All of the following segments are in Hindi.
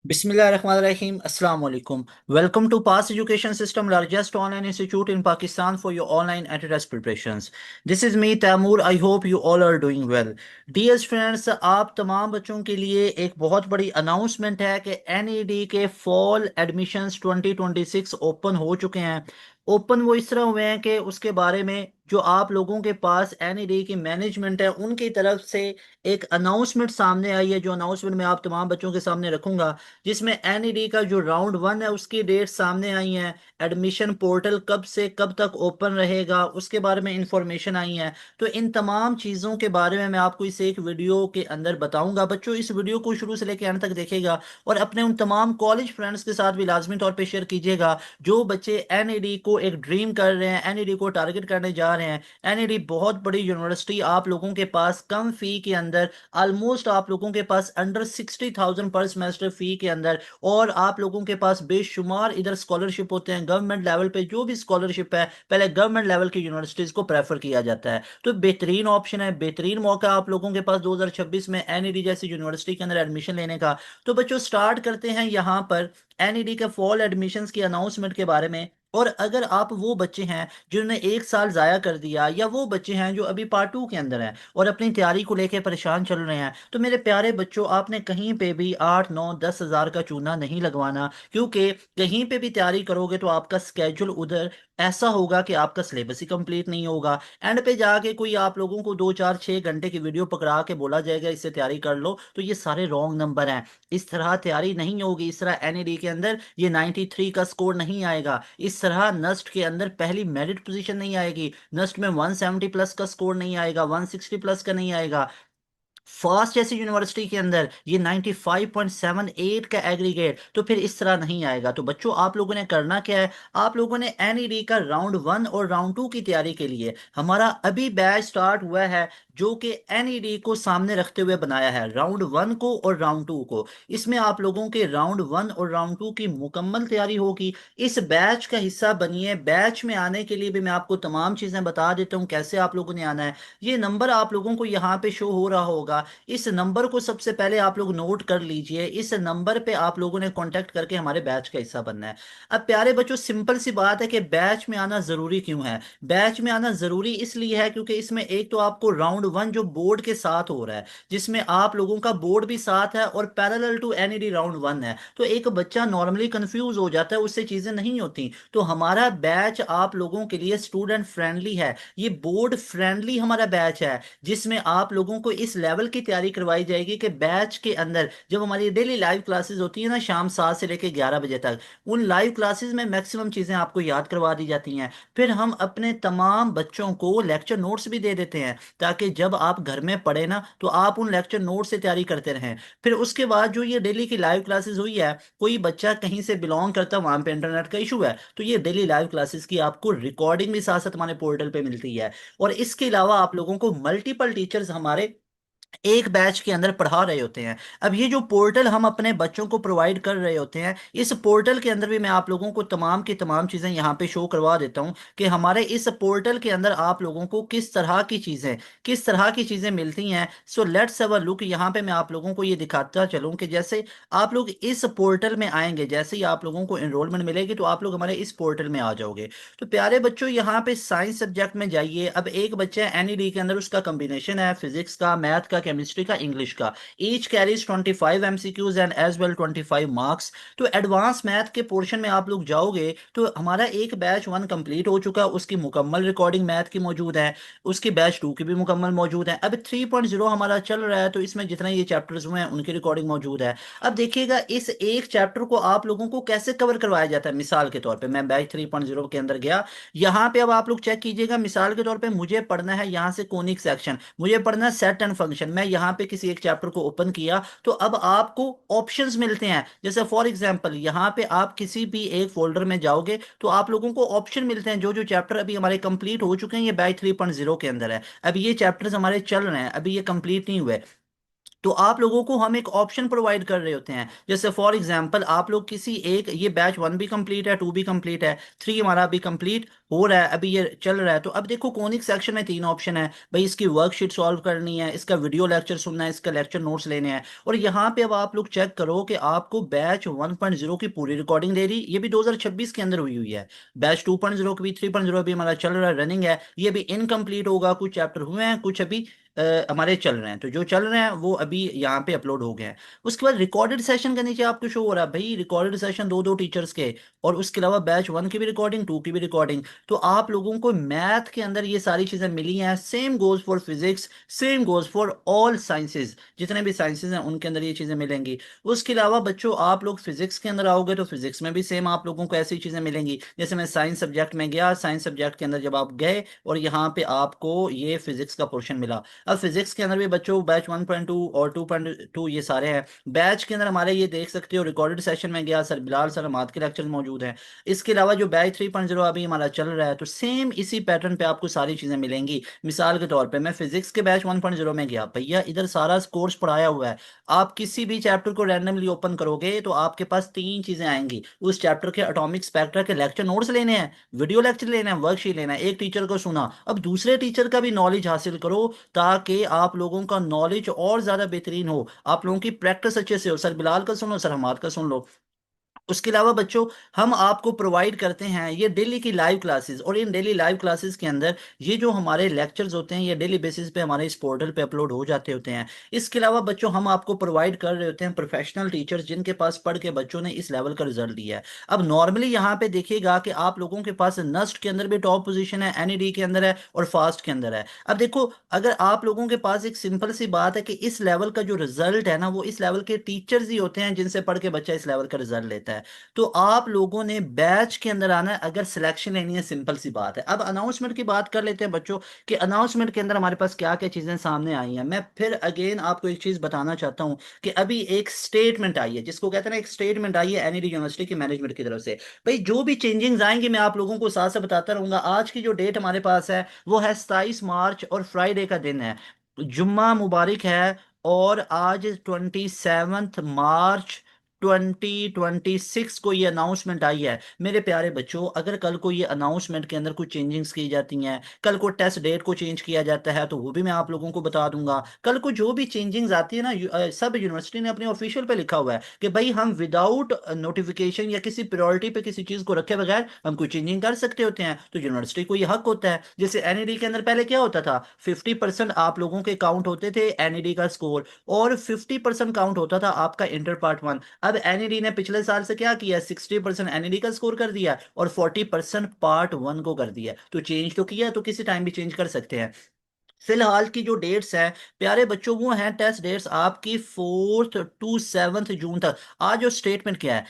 Bismillahirrahmanirrahim. Assalamu alaikum. Welcome to Pass Education System, largest online institute in Pakistan for your online and test preparations. This is me, Taimur. I hope you all are doing well. Dear friends, आप तमाम बच्चों के लिए एक बहुत बड़ी अनाउंसमेंट है कि एनईडी के फॉल एडमिशन्स 2026 ओपन हो चुके हैं। ओपन वो इस तरह हुए हैं कि उसके बारे में जो आप लोगों के पास एनईडी की मैनेजमेंट है उनकी तरफ से एक अनाउंसमेंट सामने आई है, जो अनाउंसमेंट मैं आप तमाम बच्चों के सामने रखूंगा, जिसमें एनईडी का जो राउंड वन है उसकी डेट सामने आई है। एडमिशन पोर्टल कब से कब तक ओपन रहेगा उसके बारे में इंफॉर्मेशन आई है। तो इन तमाम चीज़ों के बारे में मैं आपको इस एक वीडियो के अंदर बताऊंगा। बच्चों, इस वीडियो को शुरू से लेकर अंत तक देखेगा और अपने उन तमाम कॉलेज फ्रेंड्स के साथ भी लाजमी तौर पर शेयर कीजिएगा जो बच्चे एनईडी को एक ड्रीम कर रहे हैं, एनईडी को टारगेट करने जा रहे हैं। एनईडी बहुत बड़ी यूनिवर्सिटी, आप लोगों के पास कम फी के अंदर, ऑलमोस्ट आप लोगों के पास अंडर 60,000 पर सेमेस्टर फी के अंदर, और आप लोगों के पास बेशुमार इधर स्कॉलरशिप होते हैं। गवर्नमेंट लेवल पे जो भी स्कॉलरशिप है पहले गवर्नमेंट लेवल की यूनिवर्सिटीज को प्रेफर किया जाता है। तो बेहतरीन ऑप्शन है, बेहतरीन मौका आप लोगों के पास 2026 में एनईडी जैसी यूनिवर्सिटी के अंदर एडमिशन लेने का। तो बच्चों, स्टार्ट करते हैं यहाँ पर एनईडी के फॉल एडमिशन्स की अनाउंसमेंट के बारे में। और अगर आप वो बच्चे हैं जिन्होंने एक साल जाया कर दिया, या वो बच्चे हैं जो अभी पार्ट टू के अंदर हैं और अपनी तैयारी को लेकर परेशान चल रहे हैं, तो मेरे प्यारे बच्चों, आपने कहीं पे भी 8 9 10 हज़ार का चूना नहीं लगवाना। क्योंकि कहीं पे भी तैयारी करोगे तो आपका स्केड्यूल उधर ऐसा होगा कि आपका सिलेबस ही कंप्लीट नहीं होगा। एंड पे जाके कोई आप लोगों को 2 4 6 घंटे की वीडियो पकड़ा के बोला जाएगा इससे तैयारी कर लो, तो ये सारे रॉन्ग नंबर हैं। इस तरह तैयारी नहीं होगी। इस तरह एनईडी के अंदर ये 93 का स्कोर नहीं आएगा। इस तरह नस्ट के अंदर पहली मेरिट पोजीशन नहीं आएगी। नस्ट में 170 प्लस का स्कोर नहीं आएगा, 160 प्लस का नहीं आएगा। फास्ट जैसी यूनिवर्सिटी के अंदर ये 95.78 का एग्रीगेट, तो फिर इस तरह नहीं आएगा। तो बच्चों, आप लोगों ने करना क्या है, आप लोगों ने एनईडी का राउंड वन और राउंड टू की तैयारी के लिए हमारा अभी बैच स्टार्ट हुआ है, जो कि एनईडी को सामने रखते हुए बनाया है, राउंड वन को और राउंड टू को। इसमें आप लोगों के राउंड वन और राउंड टू की मुकम्मल तैयारी होगी। इस बैच का हिस्सा बनिए। बैच में आने के लिए भी मैं आपको तमाम चीज़ें बता देता हूँ कैसे आप लोगों ने आना है। ये नंबर आप लोगों को यहाँ पे शो हो रहा होगा। इस नंबर को सबसे पहले आप लोग नोट कर लीजिए। इस नंबर पे आप लोगों ने कांटेक्ट करके हमारे बैच का हिस्सा बनना है। अब प्यारे बच्चों, सिंपल सी बात है कि बैच में आना जरूरी क्यों है। बैच में आना जरूरी इसलिए है क्योंकि इसमें एक तो आपको राउंड वन जो बोर्ड के साथ हो रहा है, जिसमें आप लोगों का बोर्ड भी साथ है और parallel to NED round one है। तो एक बच्चा नॉर्मली कंफ्यूज हो जाता है, उससे चीजें नहीं होती। तो हमारा बैच आप लोगों के लिए स्टूडेंट फ्रेंडली है, ये बोर्ड फ्रेंडली हमारा बैच है, जिसमें आप लोगों को इस लेवल की तैयारी करवाई जाएगी कि बैच के अंदर जब हमारी डेली लाइव क्लासेस होती है ना, शाम 7 से लेकर 11 बजे तक, उन लाइव क्लासेस में मैक्सिमम चीज़ें आपको याद करवा दी जाती हैं। फिर हम अपने तमाम बच्चों को लेक्चर नोट्स भी दे देते हैं, ताकि जब आप घर में पढ़े ना तो आप उन लेक्चर नोट से तैयारी करते रहें। फिर उसके बाद जो ये डेली की लाइव क्लासेस हुई है, कोई बच्चा कहीं से बिलोंग करता है, वहां पे इंटरनेट का इशू है, तो ये डेली लाइव क्लासेस की आपको रिकॉर्डिंग भी साथ साथ हमारे पोर्टल पे मिलती है। और इसके अलावा आप लोगों को मल्टीपल टीचर्स हमारे एक बैच के अंदर पढ़ा रहे होते हैं। अब ये जो पोर्टल हम अपने बच्चों को प्रोवाइड कर रहे होते हैं, इस पोर्टल के अंदर भी मैं आप लोगों को तमाम की तमाम चीज़ें यहाँ पे शो करवा देता हूँ कि हमारे इस पोर्टल के अंदर आप लोगों को किस तरह की चीज़ें मिलती हैं। So let's have a look. यहाँ पे मैं आप लोगों को ये दिखाता चलूँ कि जैसे आप लोग इस पोर्टल में आएंगे, जैसे ही आप लोगों को एनरोलमेंट मिलेगी तो आप लोग हमारे इस पोर्टल में आ जाओगे। तो प्यारे बच्चों, यहाँ पे साइंस सब्जेक्ट में जाइए। अब एक बच्चा एनईडी के अंदर, उसका कॉम्बिनेशन है फिजिक्स का, मैथ का, केमिस्ट्री का, इंग्लिश का। Each carries 25 MCQs and as well 25 marks. तो एडवांस मैथ के पोर्शन में आप लोग जाओगे तो हमारा एक बैच वन कंप्लीट हो चुका है, उसकी मुकम्मल रिकॉर्डिंग मैथ की मौजूद है, उसकी बैच टू की भी मुकम्मल मौजूद है। अब 3.0 हमारा चल रहा है, तो इसमें जितने ये चैप्टर्स हुए हैं उनकी रिकॉर्डिंग मौजूद है। अब देखिएगा इस एक चैप्टर को आप लोगों को कैसे कवर करवाया जाता है। मिसाल के तौर पे मैं बैच 3.0 के अंदर गया, यहाँ पे अब आप लोग चेक कीजिएगा। मिसाल के तौर पे मुझे पढ़ना है यहाँ से कोनिक सेक्शन, मुझे पढ़ना है सेट एंड फंक्शन। मैं यहाँ पे किसी एक चैप्टर को ओपन किया तो अब आपको ऑप्शंस मिलते हैं। जैसे फॉर एग्जांपल यहाँ पे आप किसी भी एक फोल्डर में जाओगे तो आप लोगों को ऑप्शन मिलते हैं। जो जो चैप्टर अभी हमारे कंप्लीट हो चुके हैं, ये बैच 3.0 के अंदर है। अब ये चैप्टर्स हमारे चल रहे हैं, अभी ये कंप्लीट नहीं हुए। तो आप लोगों को हम एक ऑप्शन प्रोवाइड कर रहे होते हैं। जैसे फॉर एग्जांपल आप लोग किसी एक, ये बैच 1 भी कंप्लीट है, 2 भी कंप्लीट है, 3 हमारा अभी कंप्लीट हो रहा है, अभी ये चल रहा है। तो अब देखो कोनिक सेक्शन में 3 ऑप्शन है भाई, इसकी वर्कशीट सॉल्व करनी है, इसका वीडियो लेक्चर सुनना है, इसका लेक्चर नोट्स लेने हैं। और यहाँ पे अब आप लोग चेक करो कि आपको बैच 1.0 की पूरी रिकॉर्डिंग दे रही, ये भी 2026 के अंदर हुई हुई है। बैच 2.0 की भी, 3.0 भी हमारा चल रहा है, रनिंग है, ये भी इनकम्प्लीट होगा, कुछ चैप्टर हुए हैं, कुछ अभी हमारे चल रहे हैं। तो जो चल रहे हैं वो अभी यहाँ पे अपलोड हो गए हैं। उसके बाद रिकॉर्डेड सेशन के नीचे आपको शो हो रहा है भाई, रिकॉर्डेड सेशन दो दो टीचर्स के, और उसके अलावा बैच 1 की भी रिकॉर्डिंग, 2 की भी रिकॉर्डिंग। तो आप लोगों को मैथ के अंदर ये सारी चीजें मिली हैं। Same goes for physics, same goes for all sciences, जितने भी साइंसेज हैं उनके अंदर ये चीजें मिलेंगी। उसके अलावा बच्चों आप लोग फिजिक्स के अंदर आओगे तो फिजिक्स में भी सेम आप लोगों को ऐसी चीजें मिलेंगी। जैसे मैं साइंस सब्जेक्ट में गया, साइंस सब्जेक्ट के अंदर जब आप गए और यहाँ पे आपको ये फिजिक्स का पोर्शन मिला। अब फिजिक्स के अंदर भी बच्चों बैच 1.2 और 2.2 ये सारे हैं। बैच के अंदर हमारे ये देख सकते हो रिकॉर्डेड सेशन में गया, सर बिलाल सर माथ के लेक्चर मौजूद हैं। इसके अलावा जो बैच 3.0 अभी हमारा चल रहा है, तो सेम इसी पैटर्न पे आपको सारी चीजें मिलेंगी। मिसाल के तौर पे मैं फिजिक्स के बैच 1.0 में गया भैया, इधर सारा कोर्स पढ़ाया हुआ है। आप किसी भी चैप्टर को रैंडमली ओपन करोगे तो आपके पास 3 चीजें आएंगी। उस चैप्टर के एटॉमिक स्पेक्ट्रा के लेक्चर नोट्स लेने हैं, वीडियो लेक्चर लेना है, वर्कशीट लेना है। एक टीचर को सुना, अब दूसरे टीचर का भी नॉलेज हासिल करो, ताकि आप लोगों का नॉलेज और ज्यादा बेहतरीन हो, आप लोगों की प्रैक्टिस अच्छे से हो। सर बिलाल का सुन लो, सर हमाद का सुन लो। उसके अलावा बच्चों हम आपको प्रोवाइड करते हैं ये डेली की लाइव क्लासेस, और इन डेली लाइव क्लासेस के अंदर ये जो हमारे लेक्चर्स होते हैं ये डेली बेसिस पे हमारे इस पोर्टल पे अपलोड हो जाते होते हैं। इसके अलावा बच्चों हम आपको प्रोवाइड कर रहे होते हैं प्रोफेशनल टीचर्स, जिनके पास पढ़ के बच्चों ने इस लेवल का रिजल्ट दिया है। अब नॉर्मली यहाँ पे देखिएगा कि आप लोगों के पास नस्ट के अंदर भी टॉप पोजीशन है, एनईडी के अंदर है, और फास्ट के अंदर है। अब देखो अगर आप लोगों के पास एक सिंपल सी बात है कि इस लेवल का जो रिजल्ट है ना, वो इस लेवल के टीचर्स ही होते हैं जिनसे पढ़ के बच्चा इस लेवल का रिजल्ट लेता है। तो आप लोगों ने बैच के अंदर आना है अगर सिलेक्शन लेनी है, सिंपल सी बात है। अब अनाउंसमेंट की बात कर लेते हैं बच्चों, कि अनाउंसमेंट के अंदर हमारे पास क्या क्या चीजें सामने आई हैं। मैं फिर अगेन आपको एक चीज बताना चाहता हूं कि अभी एक स्टेटमेंट आई है, जिसको कहते हैं ना, एक स्टेटमेंट आई है एनईडी यूनिवर्सिटी की मैनेजमेंट की तरफ से। भाई जो भी चेंजिंग्स आएंगे मैं आप लोगों को साथ साथ बताता रहूंगा। आज की जो डेट हमारे पास है वो है 27 मार्च, और फ्राइडे का दिन है, जुम्मा मुबारक है। और आज 27 मार्च 2026 को ये अनाउंसमेंट आई है। मेरे प्यारे बच्चों अगर कल को ये अनाउंसमेंट के अंदर कुछ चेंजिंग्स की जाती हैं, कल को टेस्ट डेट को चेंज किया जाता है, तो वो भी मैं आप लोगों को बता दूंगा। कल को जो भी चेंजिंग्स आती है ना, सब यूनिवर्सिटी ने अपने ऑफिशियल पे लिखा हुआ है कि भाई हम विदाउट नोटिफिकेशन या किसी प्रायोरिटी पे किसी चीज को रखे बगैर हम कोई चेंजिंग कर सकते होते हैं। तो यूनिवर्सिटी को ये हक होता है। जैसे एनईडी के अंदर पहले क्या होता था, 50% आप लोगों के काउंट होते थे एनईडी का स्कोर, और 50% काउंट होता था आपका इंटर पार्ट 1। अब एनईडी ने पिछले साल से क्या किया, 60% एनईडी का स्कोर कर दिया और 40% पार्ट 1 को कर दिया। तो चेंज तो किया, तो किसी टाइम भी चेंज कर सकते हैं। फिलहाल की जो डेट्स हैं प्यारे बच्चों, वो हैं टेस्ट डेट्स आपकी 4 to 7 जून तक। आज जो स्टेटमेंट क्या है,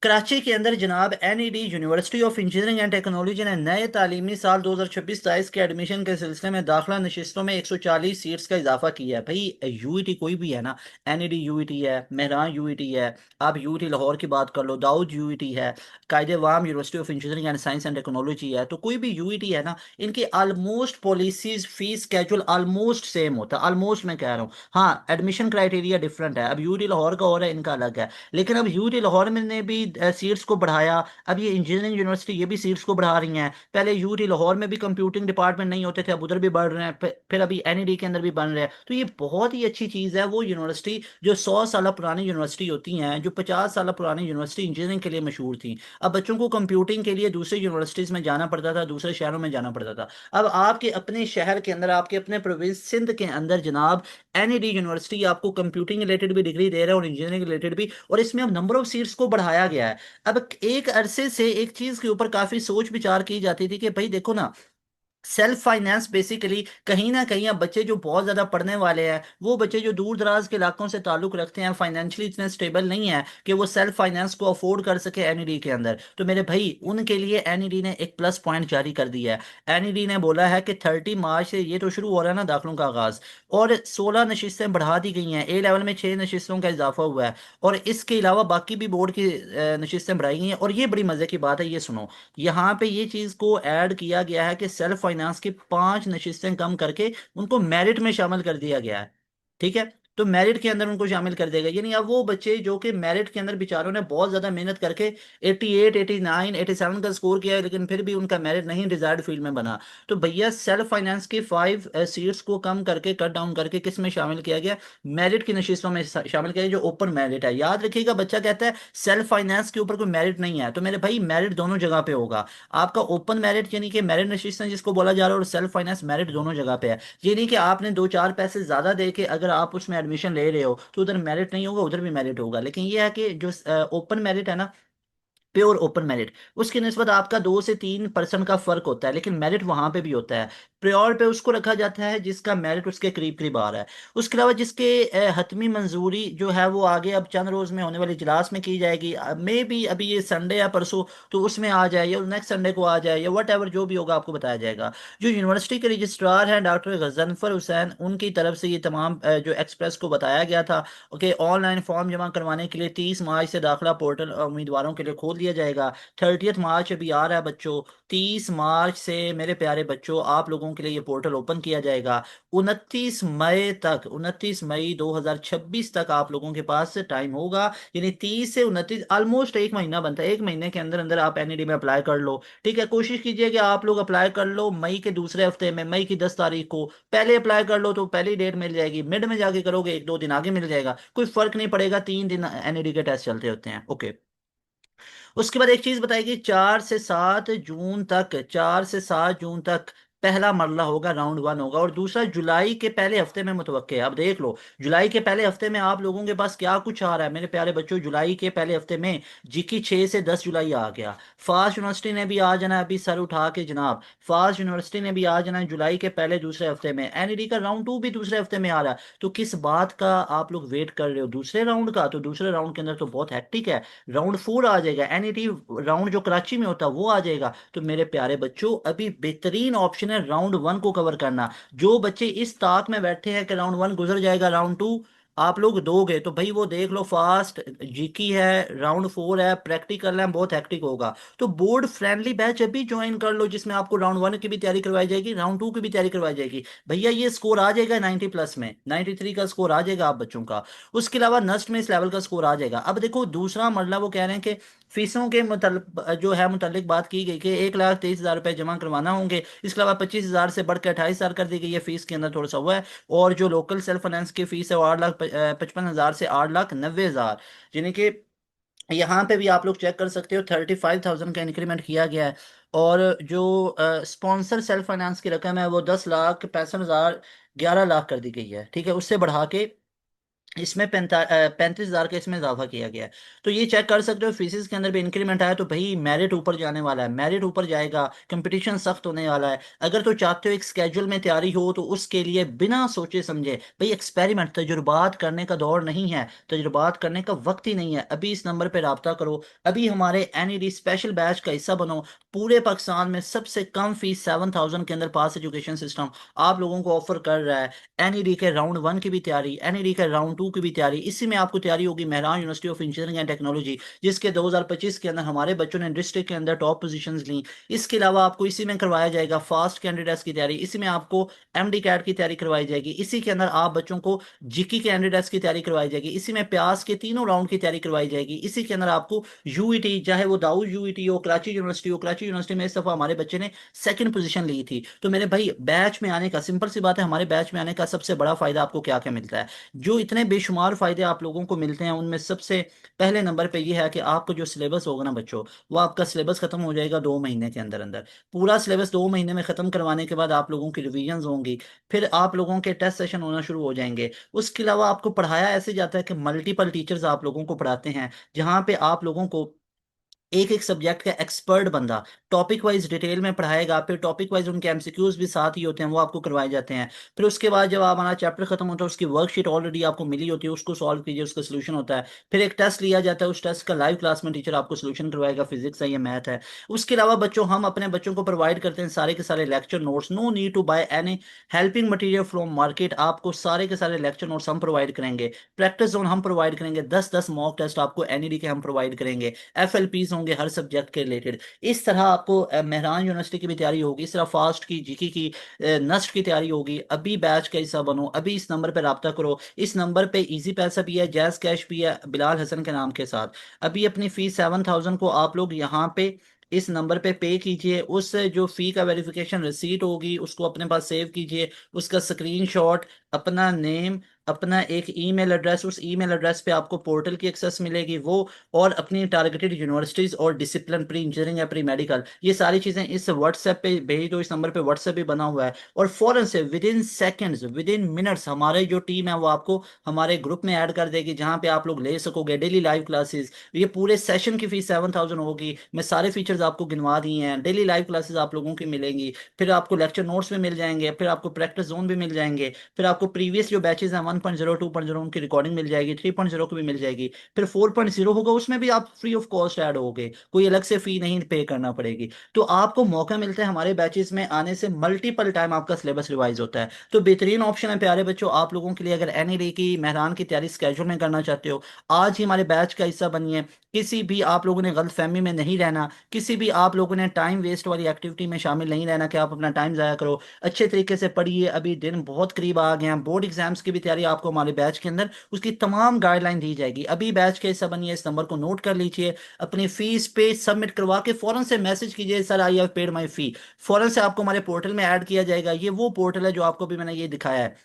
कराची के अंदर जनाब NED university of engineering and technology ने नए तालीमी साल 2026-27 के एडमिशन के सिलसिले में दाखिला नशिस्तों में 140 सीट्स का इजाफा किया है। भाई यूईटी कोई भी है ना, एनईडी यूईटी है, मेहरान यूईटी है, आप यूईटी लाहौर की बात कर लो, दाऊद यूईटी है, कायदे वाम university of engineering and science and technology है, तो कोई भी यूईटी है ना, इनकी almost policies fees schedule almost same होता है। ऑलमोस्ट मैं कह रहा हूँ, हाँ एडमिशन क्राइटेरिया डिफरेंट है। अब यूईटी लाहौर का और है, इनका अलग है। लेकिन अब यूटी लाहौर में ने भी सीट्स को बढ़ाया। अब ये इंजीनियरिंग यूनिवर्सिटी ये भी सीट्स को बढ़ा रही हैं। पहले यूटी लाहौर में भी कंप्यूटिंग डिपार्टमेंट नहीं होते थे, अब उधर भी बढ़ रहे हैं, फिर अभी एनईडी के अंदर भी बन रहे हैं। तो ये बहुत ही अच्छी चीज़ है। वो यूनिवर्सिटी जो 100 साल पुरानी यूनिवर्सिटी होती हैं, जो 50 साल पुरानी यूनिवर्सिटी इंजीनियरिंग के लिए मशहूर थी, अब बच्चों को कंप्यूटिंग के लिए दूसरे यूनिवर्सिटीज़ में जाना पड़ता था, दूसरे शहरों में जाना पड़ता था। अब आपके अपने शहर के अंदर, आपके अपने प्रोविंस सिंध के अंदर जनाब एनईडी यूनिवर्सिटी आपको कंप्यूटिंग रिलेटेड भी डिग्री दे रहा है और इंजीनियरिंग रिलेटेड भी, और इसमें अब नंबर ऑफ सीट्स को बढ़ाया गया है। अब एक अरसे से एक चीज के ऊपर काफी सोच विचार की जाती थी कि भाई देखो ना, सेल्फ फाइनेंस बेसिकली कहीं ना कहीं अब बच्चे जो बहुत ज्यादा पढ़ने वाले हैं, वो बच्चे जो दूर दराज के इलाकों से ताल्लुक रखते हैं, फाइनेंशियली इतने स्टेबल नहीं है कि वो सेल्फ फाइनेंस को अफोर्ड कर सके एनईडी के अंदर, तो मेरे भाई उनके लिए एनईडी ने एक प्लस पॉइंट जारी कर दिया है। एनईडी ने बोला है कि 30 मार्च से ये तो शुरू हो रहा है ना दाखिलों का आगाज, और 16 नशिस्तें बढ़ा दी गई हैं। ए लेवल में 6 नशिस्तों का इजाफा हुआ है, और इसके अलावा बाकी भी बोर्ड की नशिस्तें बढ़ाई गई हैं। और ये बड़ी मजे की बात है, ये सुनो, यहाँ पे ये चीज को ऐड किया गया है कि सेल्फ फाइनेंस की 5 नशिस्तें कम करके उनको मेरिट में शामिल कर दिया गया है। ठीक है, तो मेरिट के अंदर उनको शामिल कर देगा। यानी अब वो बच्चे जो कि मेरिट के अंदर बेचारों ने बहुत ज्यादा मेहनत करके 88, 89, 87 का स्कोर किया है, लेकिन फिर भी उनका मेरिट नहीं डिजायर्ड फील्ड में बना, तो भैया सेल्फ फाइनेंस की 5 सीट्स को कम करके, कट डाउन करके किस में शामिल किया गया? मेरिट की नशिस्तों में शामिल किया गया, जो ओपन मेरिट है। याद रखिएगा, बच्चा कहता है सेल्फ फाइनेंस के ऊपर कोई मेरिट नहीं है, तो मेरे भाई मेरिट दोनों जगह पे होगा। आपका ओपन मेरिट यानी कि मेरिट नशिस्तें जिसको बोला जा रहा है, और सेल्फ फाइनेंस मेरिट दोनों जगह पे है। ये नहीं कि आपने दो चार पैसे ज्यादा दे के अगर आप उसमें एडमिशन ले रहे हो तो उधर मेरिट नहीं होगा, उधर भी मेरिट होगा। लेकिन ये है कि जो ओपन मेरिट है ना, प्योर ओपन मेरिट, उसकी निस्बत आपका 2 से 3% का फर्क होता है, लेकिन मेरिट वहां पे भी होता है। प्योर पे उसको रखा जाता है जिसका मेरिट उसके करीब करीब आ रहा है। उसके अलावा जिसके हतमी मंजूरी जो है वो आगे अब चंद रोज में होने वाली इजलास में की जाएगी, मे बी अभी ये संडे या परसों, तो उसमें आ जाए या नेक्स्ट संडे को आ जाए या वट एवर जो भी होगा आपको बताया जाएगा। जो यूनिवर्सिटी के रजिस्ट्रार हैं डॉक्टर गजनफर हुसैन, उनकी तरफ से ये तमाम जो एक्सप्रेस को बताया गया था कि ऑनलाइन फॉर्म जमा करवाने के लिए 30 मार्च से दाखिला पोर्टल उम्मीदवारों के लिए खोल दिया जाएगा। 30 मार्च अभी आ रहा है बच्चों, 30 मार्च से मेरे प्यारे बच्चों आप लोगों के लिए ये पोर्टल ओपन किया जाएगा। 29 मई तक, 29 मई 2026 तक आप लोगों के पास टाइम होगा। यानी 30 से 29, ऑलमोस्ट एक महीना बनता है, एक महीने के अंदर अंदर आप एनईडी में अप्लाई कर लो। ठीक है, कोशिश कीजिए कि आप लोग अप्लाई कर लो मई के दूसरे हफ्ते में, मई की 10 तारीख को। पहले अप्लाई कर लो तो पहली डेट मिल जाएगी, मिड में जाके करोगे एक दो दिन आगे मिल जाएगा, कोई फर्क नहीं पड़ेगा, 3 दिन एनईडी के टेस्ट चलते होते हैं। ओके। उसके बाद एक चीज बताएगी, 4 से 7 जून तक, 4 से 7 जून तक पहला मरला होगा, राउंड 1 होगा, और दूसरा जुलाई के पहले हफ्ते में मुतवक्के है। अब देख लो जुलाई के पहले हफ्ते में आप लोगों के पास क्या कुछ आ रहा है मेरे प्यारे बच्चों। जुलाई के पहले हफ्ते में जीकी 6 से 10 जुलाई आ गया। फास्ट यूनिवर्सिटी ने भी आ जाना है, अभी सर उठा के जनाब, फास्ट यूनिवर्सिटी ने भी आ जाना है जुलाई के पहले दूसरे हफ्ते में। एनईडी का राउंड 2 भी दूसरे हफ्ते में आ रहा है। तो किस बात का आप लोग वेट कर रहे हो दूसरे राउंड का? तो दूसरे राउंड के अंदर तो बहुत हैक्टिक है, राउंड 4 आ जाएगा, एनईटी राउंड जो कराची में होता है वो आ जाएगा। तो मेरे प्यारे बच्चों अभी बेहतरीन ऑप्शन है राउंड 1 को कवर करना। जो बच्चे इस ताक में बैठे हैं कि राउंड 1 गुजर जाएगा, राउंड 2 आप लोग दोगे, तो भाई वो देख लो, फास्ट जीकी है, राउंड 4 है, प्रैक्टिकल है, बहुत हैक्टिक होगा। तो बोर्ड फ्रेंडली बैच अभी ज्वाइन कर लो, जिसमें आपको राउंड 1 की भी तैयारी करवाई जाएगी, राउंड 2 की भी तैयारी करवाई जाएगी। भैया ये स्कोर आ जाएगा 90 प्लस में, 93 का स्कोर आ जाएगा आप बच्चों का। उसके अलावा नस्ट में इस लेवल का स्कोर आ जाएगा। अब देखो दूसरा मरला, वो कह रहे हैं कि फीसों के जो है मुतल्लिक बात की गई कि 1,23,000 रुपए जमा करवाना होंगे। इसके अलावा 25,000 से बढ़ के 28,000 कर दी गई है, फीस के अंदर थोड़ा सा हुआ है। और जो लोकल सेल्फ फाइनेंस की फीस है वो 8,55,000 से 8,90,000, यानी कि यहाँ पे भी आप लोग चेक कर सकते हो 35,000 का इंक्रीमेंट किया गया है। और जो स्पॉन्सर सेल्फ फाइनेंस की रकम है वो 10,65,000, 11 लाख कर दी गई है। ठीक है, उससे बढ़ा के इसमें 35,000 का इसमें इजाफा किया गया है। तो ये चेक कर सकते हो, फीसिस के अंदर भी इंक्रीमेंट आया, तो भाई मेरिट ऊपर जाने वाला है, मेरिट ऊपर जाएगा, कंपटीशन सख्त होने वाला है। अगर तो चाहते हो एक स्केड्यूल में तैयारी हो, तो उसके लिए बिना सोचे समझे भाई एक्सपेरिमेंट, तजुर्बात करने का दौर नहीं है, तजुर्बात करने का वक्त ही नहीं है, अभी इस नंबर पर रब्ता करो, अभी हमारे एनईडी स्पेशल बैच का हिस्सा बनो। पूरे पाकिस्तान में सबसे कम फीस 7,000 के अंदर पास एजुकेशन सिस्टम आप लोगों को ऑफर कर रहा है। एनईडी के राउंड 1 की भी तैयारी, एनईडी के राउंड 2 की भी तैयारी, इसी में आपको तैयारी होगी Mehran university of engineering and technology, जिसके 2025 के अंदर हमारे बच्चों ने डिस्ट्रिक्ट के अंदर टॉप पोजीशंस ली। इसके अलावा आपको इसी में करवाया जाएगा फास्ट कैंडिडेट्स की तैयारी, इसी में आपको एमडी कैट की तैयारी करवाई जाएगी, इसी के अंदर आप बच्चों को जीकी कैंडिडेट्स की तैयारी करवाई जाएगी, इसी में प्यास के तीनों राउंड की तैयारी करवाई जाएगी, इसी के अंदर आपको यूईटी, चाहे वो दाऊद यूईटी हो, कराची यूनिवर्सिटी हो, कराची यूनिवर्सिटी में इस दफा हमारे बच्चे ने सेकंड पोजीशन ली थी। तो मेरे भाई बैच में आने का, सिंपल सी बात है, हमारे बैच में आने का सबसे बड़ा फायदा आपको क्या क्या मिलता है? जो इतने बेशुमार फायदे आप लोगों को मिलते हैं, उनमें सबसे पहले नंबर पे ये है कि आपको जो सिलेबस होगा ना बच्चों, वो आपका सिलेबस खत्म हो जाएगा 2 महीने के अंदर अंदर। पूरा सिलेबस 2 महीने में खत्म करवाने के बाद आप लोगों की रिवीजन होंगी, फिर आप लोगों के टेस्ट सेशन होना शुरू हो जाएंगे। उसके अलावा आपको पढ़ाया ऐसे जाता है कि मल्टीपल टीचर्स आप लोगों को पढ़ाते हैं, जहाँ पे आप लोगों को एक एक सब्जेक्ट का एक्सपर्ट बंदा टॉपिक वाइज डिटेल में पढ़ाएगा, फिर टॉपिक वाइज उनके एमसीक्यूज भी साथ ही होते हैं, वो आपको करवाए जाते हैं। फिर उसके बाद जब हमारा चैप्टर खत्म होता है, उसकी वर्कशीट ऑलरेडी आपको मिली होती है, उसको सॉल्व कीजिए, उसका सोल्यूशन होता है। फिर एक टेस्ट लिया जाता है, उस टेस्ट का लाइव क्लास में टीचर आपको सोल्यूशन करवाएगा, फिजिक्स है या मैथ है। उसके अलावा बच्चों, हम अपने बच्चों को प्रोवाइड करते हैं सारे के सारे lecture notes, no need to buy any helping material from market, आपको सारे के सारे लेक्चर नोट्स हम प्रोवाइड करेंगे। प्रैक्टिस जोन हम प्रोवाइड करेंगे, 10-10 मॉक टेस्ट आपको एनईडी के हम प्रोवाइड करेंगे। एफ होंगे हर सब्जेक्ट के रिलेटेड। इस तरह आपको मेहरान यूनिवर्सिटी की भी तैयारी होगी, इस तरह फास्ट की, जीके की, नस्ट की तैयारी होगी। अभी बैच का हिस्सा बनो, अभी इस नंबर पर रब्ता करो। इस नंबर पे इजी पैसा भी है, जैज कैश भी है, बिलाल हसन के नाम के साथ। अभी अपनी फीस 7,000 को आप लोग यहाँ पे इस नंबर पे कीजिए। उस जो फी का वेरिफिकेशन रिसीट होगी उसको अपने पास सेव कीजिए। उसका स्क्रीनशॉट, अपना नेम, अपना एक ईमेल एड्रेस, उस ईमेल एड्रेस पे आपको पोर्टल की एक्सेस मिलेगी वो, और अपनी टारगेटेड यूनिवर्सिटीज और डिसिप्लिन, प्री इंजीनियरिंग या प्री मेडिकल, ये सारी चीजें इस व्हाट्सएप पे भेज दो। इस नंबर पे व्हाट्सएप भी बना हुआ है, और फौरन से with in seconds, with in minutes हमारे जो टीम है वो आपको हमारे ग्रुप में ऐड कर देगी, जहां पे आप लोग ले सकोगे डेली लाइव क्लासेस। ये पूरे सेशन की फीस 7,000 होगी। मैं सारे फीचर्स आपको गिनवा दिए हैं। डेली लाइव क्लासेस आप लोगों की मिलेंगी, फिर आपको लेक्चर नोट्स भी मिल जाएंगे, फिर आपको प्रैक्टिस जोन भी मिल जाएंगे, फिर आपको प्रीवियस जो बैचेस हैं 1.0 2.0 उनकी रिकॉर्डिंग मिल जाएगी, 3.0 की भी मिल जाएगी, फिर 4.0 होगा उसमें भी आप फ्री ऑफ कॉस्ट ऐड होगे, कोई अलग से फी नहीं पे करना पड़ेगी। तो आपको मौका मिलता है हमारे बैचेस में आने से, मल्टीपल टाइम आपका सिलेबस रिवाइज होता है। तो बेहतरीन ऑप्शन है प्यारे बच्चों आप लोगों के लिए, अगर एनईडी की, मेहरान की तैयारी स्केड्यूल में करना चाहते हो, आज ही हमारे बैच का हिस्सा बनिए। किसी भी आप लोगों ने गलत फहमी में नहीं रहना, किसी भी आप लोगों ने टाइम वेस्ट वाली एक्टिविटी में शामिल नहीं रहना कि आप अपना टाइम ज़ाया करो। अच्छे तरीके से पढ़िए, अभी दिन बहुत करीब आ गए हैं, बोर्ड एग्जाम्स की भी तैयारी आपको हमारे बैच के अंदर उसकी तमाम गाइडलाइन दी जाएगी। अभी बैच के हिस्सा बनिए, इस नंबर को नोट कर लीजिए, अपनी फीस पे सबमिट करवा के फौरन से मैसेज कीजिए, सर आई हैव पेड माई फी। फौरन से आपको हमारे पोर्टल में ऐड किया जाएगा। ये वो पोर्टल है जो आपको भी मैंने ये दिखाया है।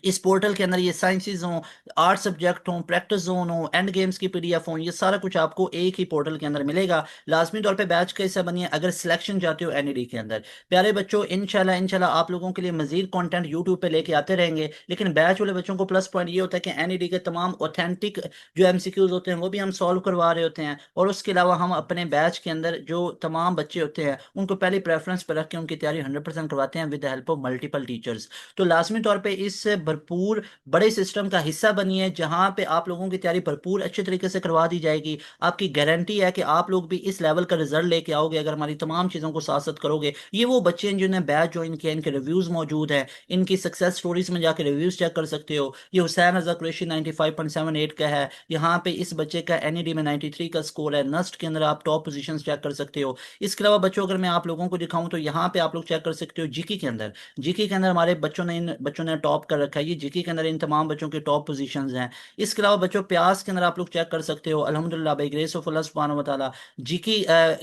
इस पोर्टल के अंदर ये साइंसेज हों, आर्ट सब्जेक्ट हों, प्रैक्टिस जोन हो, एंड गेम्स की पीडीएफ हों, ये सारा कुछ आपको एक ही पोर्टल के अंदर मिलेगा। लाजमी तौर पे बैच का हिस्सा बनिए अगर सिलेक्शन चाहते हो एनईडी के अंदर। प्यारे बच्चों, इंशाल्लाह इंशाल्लाह आप लोगों के लिए मजीद कंटेंट यूट्यूब पे लेके आते रहेंगे, लेकिन बैच वाले बच्चों को प्लस पॉइंट ये होता है कि एनईडी के तमाम ऑथेंटिक जो एमसीक्यूज होते हैं वो भी हम सॉल्व करवा रहे होते हैं, और उसके अलावा हम अपने बैच के अंदर जो तमाम बच्चे होते हैं उनको पहले प्रेफरेंस पर रख के उनकी तैयारी 100% करवाते हैं with the help of multiple teachers. तो लाजमी तौर पर इस भरपूर बड़े सिस्टम का हिस्सा बनिए, जहां पे आप लोगों की तैयारी भरपूर अच्छे तरीके से करवा दी जाएगी। आपकी गारंटी है कि आप लोग भी इस लेवल का रिजल्ट लेके आओगे अगर हमारी तमाम चीज़ों को साथ साथ करोगे। ये वो बच्चे हैं जिन्होंने बैच ज्वाइन किया, इनके रिव्यूज मौजूद हैं, इनकी सक्सेस स्टोरीज में जाकर रिव्यूज चेक कर सकते हो। ये हुसैन रजा कुरैशी 95.78 का है, यहाँ पे इस बच्चे का एनईडी में 93 का स्कोर है। नस्ट के अंदर आप टॉप पोजीशन चेक कर सकते हो। इसके अलावा बच्चों अगर मैं आप लोगों को दिखाऊं तो यहाँ पे आप लोग चेक कर सकते हो जीके के अंदर। जीके के अंदर हमारे बच्चों ने, इन बच्चों ने टॉप कर रखा है। ये जीके के अंदर इन तमाम बच्चों के टॉप पोजीशंस हैं। इसके अलावा बच्चों प्यास के अंदर आप लोग चेक कर सकते हो, अल्हम्दुलिल्लाह बाई ग्रेस ऑफ अल्लाह सुब्हानहू व तआला। जीके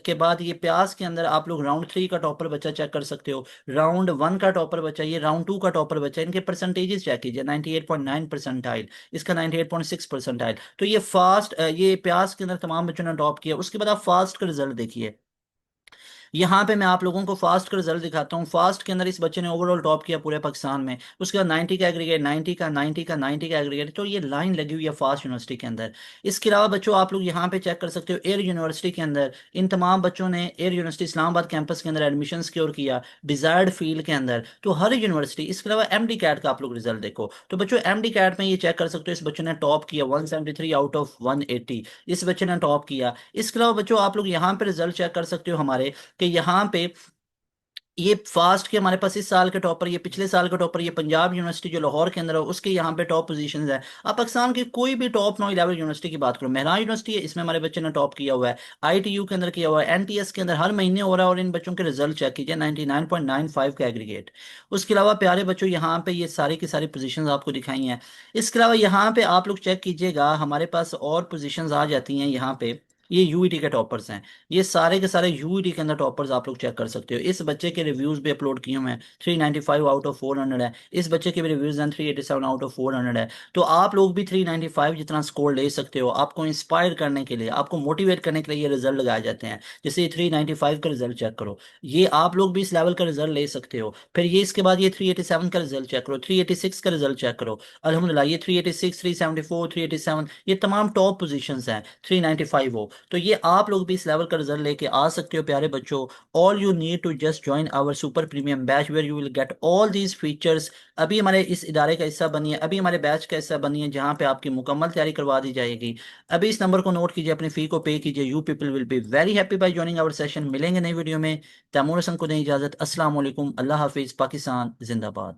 के बाद ये प्यास के अंदर आप लोग राउंड 3 का टॉपर बच्चा चेक कर सकते हो, राउंड 1 का टॉपर बच्चा, ये राउंड 2 का टॉपर बच्चा। इनके परसेंटेजेस चेक कीजिए, 98.9 परसेंटाइल, इसका 98.6 परसेंटाइल। तो ये फास्ट, ये प्यास के अंदर तमाम बच्चों ने टॉप किया। उसके बाद आप फास्ट का रिजल्ट देखिए। यहाँ पे मैं आप लोगों को फास्ट का रिजल्ट दिखाता हूँ। फास्ट के अंदर इस बच्चे ने ओवरऑल टॉप किया पूरे पाकिस्तान में। उसके बाद 90 का एग्रीगेट, 90 का, 90 का, 90 का एग्रीगेट। तो ये लाइन लगी हुई है फास्ट यूनिवर्सिटी के अंदर। इसके अलावा बच्चों आप लोग यहाँ पे चेक कर सकते हो एयर यूनिवर्सिटी के अंदर इन तमाम बच्चों ने एयर यूनिवर्सिटी इस्लामाबाद कैंपस के अंदर एडमिशन सिक्योर किया डिजायर्ड फील्ड के अंदर। तो हर यूनिवर्सिटी, इसके अलावा एमडी कैट का आप लोग रिजल्ट देखो तो बच्चों एमडी कैट में ये चेक कर सकते हो इस बच्चे ने टॉप किया 173 आउट ऑफ 180, इस बच्चे ने टॉप किया। इसके अलावा बच्चों आप लोग यहाँ पे रिजल्ट चेक कर सकते हो हमारे, कि यहाँ पे ये फास्ट के हमारे पास इस साल के टॉपर, ये पिछले साल का टॉपर, ये पंजाब यूनिवर्सिटी जो लाहौर के अंदर है उसके यहाँ पे टॉप पोजीशंस है। आप पाकिस्तान की कोई भी टॉप 9 11 यूनिवर्सिटी की बात करो, मेहरान यूनिवर्सिटी है, इसमें हमारे बच्चे ने टॉप किया हुआ है। आईटीयू के अंदर किया हुआ है, एनटीएस के अंदर हर महीने हो रहा है, और इन बच्चों के रिजल्ट चेक कीजिए 99.95 का एग्रीगेट। उसके अलावा प्यारे बच्चों यहाँ पे ये सारी की सारी पोजीशंस आपको दिखाई हैं। इसके अलावा यहाँ पे आप लोग चेक कीजिएगा, हमारे पास और पोजीशंस आ जाती हैं यहाँ पे। ये यूईटी के टॉपर्स हैं, ये सारे के सारे यूईटी के अंदर टॉपर्स आप लोग चेक कर सकते हो। इस बच्चे के रिव्यूज भी अपलोड किए हुए हैं, 395 आउट ऑफ 400 है। इस बच्चे के भी रिव्यूज हैं 387 आउट ऑफ 400 है। तो आप लोग भी 395 जितना स्कोर ले सकते हो। आपको इंस्पायर करने के लिए, आपको मोटिवेट करने के लिए ये रिजल्ट लगाए जाते हैं। जैसे ये 395 का रिजल्ट चेक करो, ये आप लोग भी इस लेवल का रिजल्ट ले सकते हो। फिर ये इसके बाद ये 387 का रिजल्ट चेक करो, 386 का रिजल्ट चेक करो। अल्हम्दुलिल्लाह ये 386, 374, 387 ये तमाम टॉप पोजीशंस हैं। 395 हो तो ये आप लोग भी इस लेवल का रिजल्ट लेके आ सकते हो प्यारे बच्चों। All you need to just join our super premium batch where you will get all these features. अभी हमारे इस इदारे का हिस्सा बनिए, अभी हमारे बैच का हिस्सा बनिए, जहां पे आपकी मुकम्मल तैयारी करवा दी जाएगी। अभी इस नंबर को नोट कीजिए, अपनी फी को पे कीजिए। You people will be very happy by joining our session. मिलेंगे नई वीडियो में। तैमूर हसन को दें इजाजत। अस्सलाम वालेकुम, अल्लाह हाफिज, पाकिस्तान जिंदाबाद।